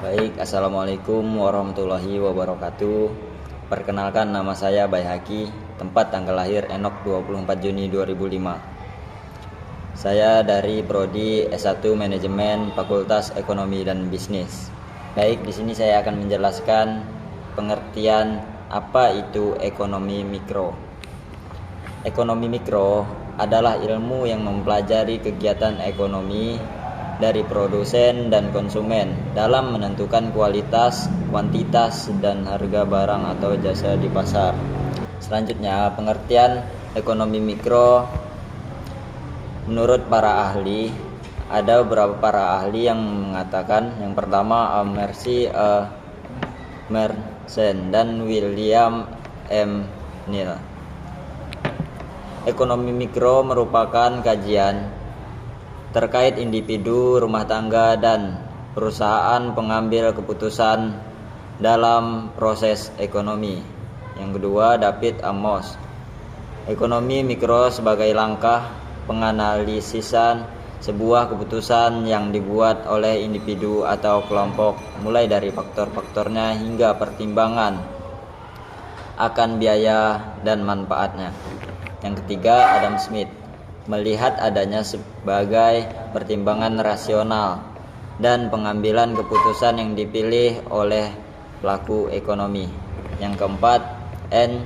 Baik, Assalamualaikum warahmatullahi wabarakatuh. Perkenalkan, nama saya Bayhaki, tempat tanggal lahir Enok 24 Juni 2005. Saya dari Prodi S1 Manajemen Fakultas Ekonomi dan Bisnis. Baik, di sini saya akan menjelaskan pengertian apa itu ekonomi mikro. Ekonomi mikro adalah ilmu yang mempelajari kegiatan ekonomi dari produsen dan konsumen dalam menentukan kualitas, kuantitas, dan harga barang atau jasa di pasar. Selanjutnya, pengertian ekonomi mikro menurut para ahli. Ada beberapa para ahli yang mengatakan, yang pertama Emerson dan William M. Neal. Ekonomi mikro merupakan kajian terkait individu, rumah tangga, dan perusahaan pengambil keputusan dalam proses ekonomi. Yang kedua, David Amos. Ekonomi mikro sebagai langkah penganalisisan sebuah keputusan yang dibuat oleh individu atau kelompok, mulai dari faktor-faktornya hingga pertimbangan akan biaya dan manfaatnya. Yang ketiga, Adam Smith. Melihat adanya sebagai pertimbangan rasional dan pengambilan keputusan yang dipilih oleh pelaku ekonomi. Yang keempat, N.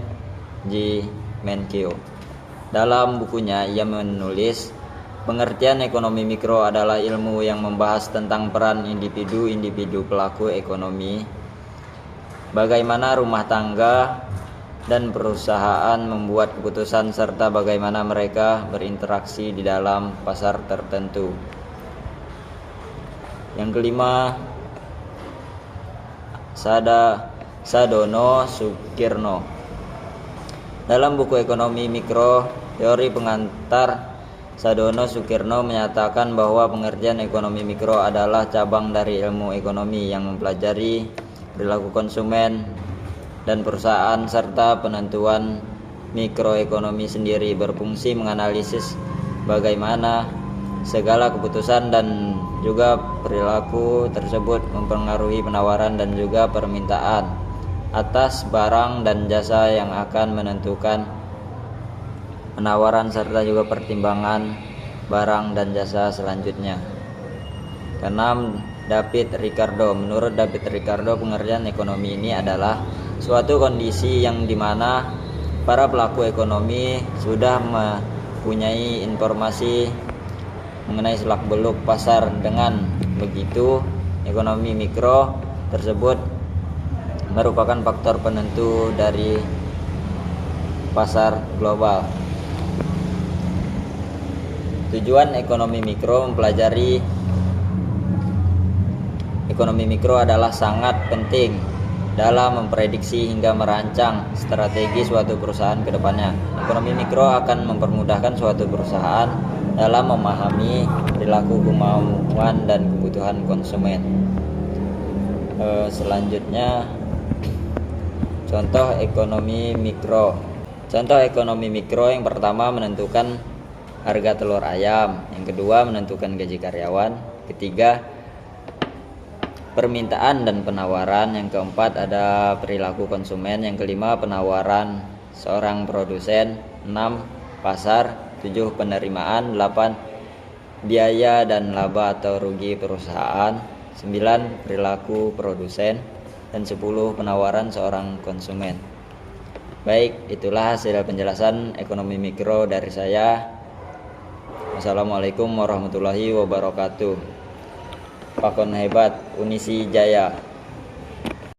G. Menkyo. Dalam bukunya ia menulis, pengertian ekonomi mikro adalah ilmu yang membahas tentang peran individu-individu pelaku ekonomi, bagaimana rumah tangga dan perusahaan membuat keputusan, serta bagaimana mereka berinteraksi di dalam pasar tertentu. Yang kelima, Sadono Sukirno. Dalam buku Ekonomi Mikro, Teori Pengantar, Sadono Sukirno menyatakan bahwa pengertian ekonomi mikro adalah cabang dari ilmu ekonomi yang mempelajari perilaku konsumen dan perusahaan serta penentuan mikroekonomi sendiri, berfungsi menganalisis bagaimana segala keputusan dan juga perilaku tersebut mempengaruhi penawaran dan juga permintaan atas barang dan jasa yang akan menentukan penawaran serta juga pertimbangan barang dan jasa selanjutnya. Keenam, David Ricardo. Menurut David Ricardo, pengertian ekonomi ini adalah suatu kondisi yang dimana para pelaku ekonomi sudah mempunyai informasi mengenai selak-beluk pasar. Dengan begitu, ekonomi mikro tersebut merupakan faktor penentu dari pasar global. Tujuan ekonomi mikro mempelajari ekonomi mikro adalah sangat penting dalam memprediksi hingga merancang strategi suatu perusahaan ke depannya. Ekonomi mikro akan mempermudahkan suatu perusahaan dalam memahami perilaku, kemauan, dan kebutuhan konsumen. Selanjutnya, contoh ekonomi mikro. Contoh ekonomi mikro yang pertama, menentukan harga telur ayam. Yang kedua, menentukan gaji karyawan. Ketiga, permintaan dan penawaran. Yang keempat, ada perilaku konsumen. Yang kelima, penawaran seorang produsen. 6, pasar. 7, penerimaan. 8, biaya dan laba atau rugi perusahaan. 9, perilaku produsen. Dan 10, penawaran seorang konsumen. Baik, itulah hasil penjelasan ekonomi mikro dari saya. Wassalamualaikum warahmatullahi wabarakatuh. Pakon hebat, Unisi Jaya.